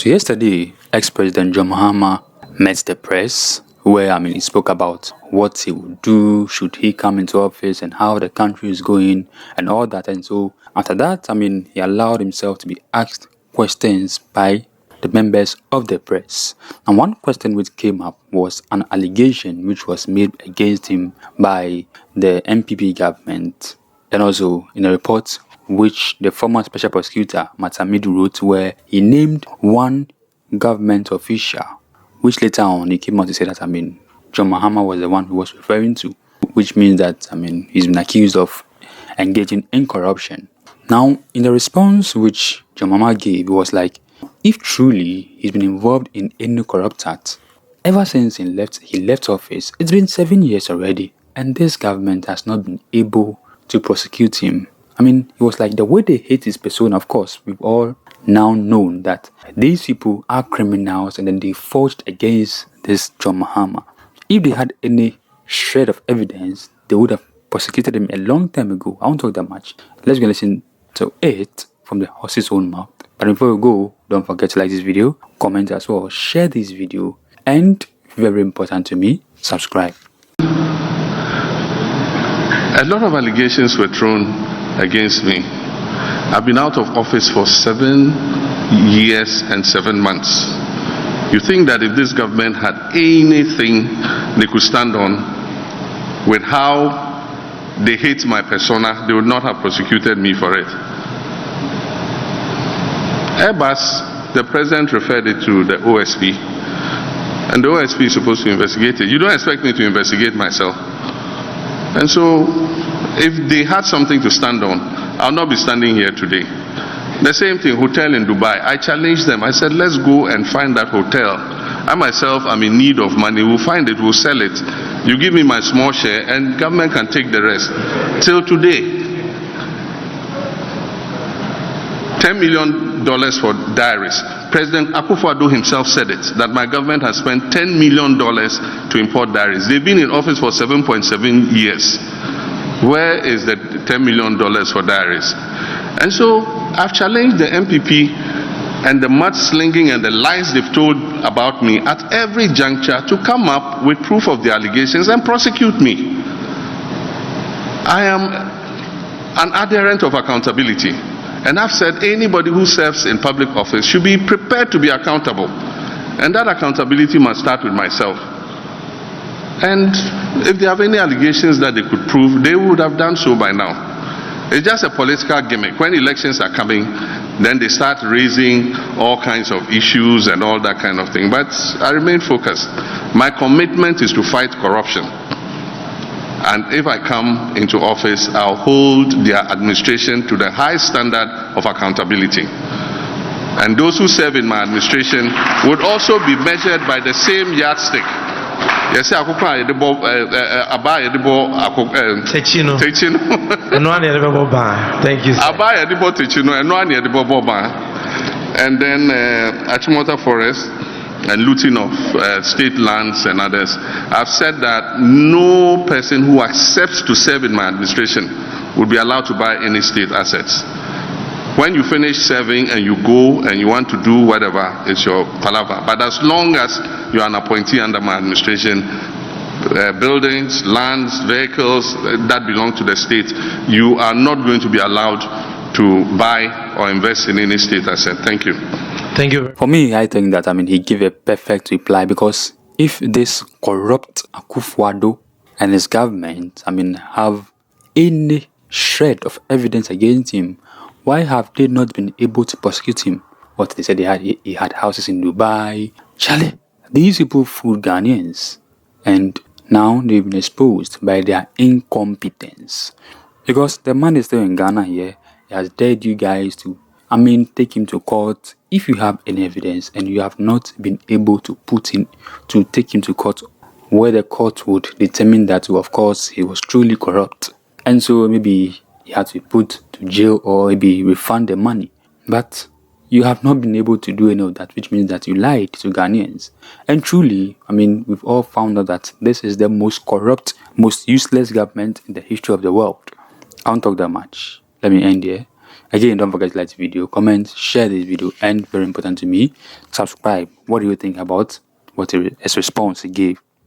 So yesterday, ex-President John Mahama met the press where, he spoke about what he would do should he come into office and how the country is going and all that. And so after that, he allowed himself to be asked questions by the members of the press. And one question which came up was an allegation which was made against him by the MPP government, and also in a report which the former special prosecutor Matamidu wrote, where he named one government official, which later on he came out to say that John Mahama was the one who was referring to, which means that he's been accused of engaging in corruption. Now, in the response which John Mahama gave, it was like, if truly he's been involved in any corrupt act, ever since he left office, it's been 7 years already, and this government has not been able to prosecute him. It was like the way they hate his persona. Of course, we've all now known that these people are criminals, and then they forged against this John Mahama. If they had any shred of evidence, they would have prosecuted him a long time ago. I won't talk that much. Let's go listen to it from the horse's own mouth. But before we go, don't forget to like this video, comment as well, share this video, and very important to me, subscribe. A lot of allegations were thrown against me. I've been out of office for 7 years and 7 months. You think that if this government had anything they could stand on with how they hate my persona, they would not have prosecuted me for it. Airbus, the president referred it to the OSP, and the OSP is supposed to investigate it. You don't expect me to investigate myself. And so, if they had something to stand on, I'll not be standing here today. The same thing, hotel in Dubai. I challenged them. I said, let's go and find that hotel. I myself am in need of money. We'll find it, we'll sell it. You give me my small share and government can take the rest. Till today, $10 million for diaries. President Akufo-Addo himself said it, that my government has spent $10 million to import diaries. They've been in office for 7.7 years. Where is the $10 million for diaries? And so I've challenged the MPP and the mudslinging and the lies they've told about me at every juncture to come up with proof of the allegations and prosecute me. I am an adherent of accountability. And I've said anybody who serves in public office should be prepared to be accountable. And that accountability must start with myself. And if they have any allegations that they could prove, they would have done so by now. It's just a political gimmick. When elections are coming, then they start raising all kinds of issues and all that kind of thing. But I remain focused. My commitment is to fight corruption. And if I come into office, I'll hold their administration to the high standard of accountability. And those who serve in my administration would also be measured by the same yardstick. Yes, thank you. And then Achimota Forest and looting of state lands and others. I've said that no person who accepts to serve in my administration will be allowed to buy any state assets. When you finish serving and you go and you want to do whatever, it's your palaver. But as long as you are an appointee under my administration, buildings, lands, vehicles that belong to the state, you are not going to be allowed to buy or invest in any state asset. Thank you. Thank you. For me, I think that he gave a perfect reply, because if this corrupt Akufo-Addo and his government have any shred of evidence against him, why have they not been able to prosecute him? What they said, he had houses in Dubai. Charlie, these people fooled Ghanaians, and now they've been exposed by their incompetence. Because the man is still in Ghana here. He has dared you guys to take him to court. If you have any evidence and you have not been able to take him to court, where the court would determine that, of course, he was truly corrupt, and so maybe he had to be put to jail or maybe refund the money. But you have not been able to do any of that, which means that you lied to Ghanaians. And truly, we've all found out that this is the most corrupt, most useless government in the history of the world. I won't talk that much. Let me end here. Again, don't forget to like the video, comment, share this video, and very important to me, subscribe. What do you think about what his response he gave?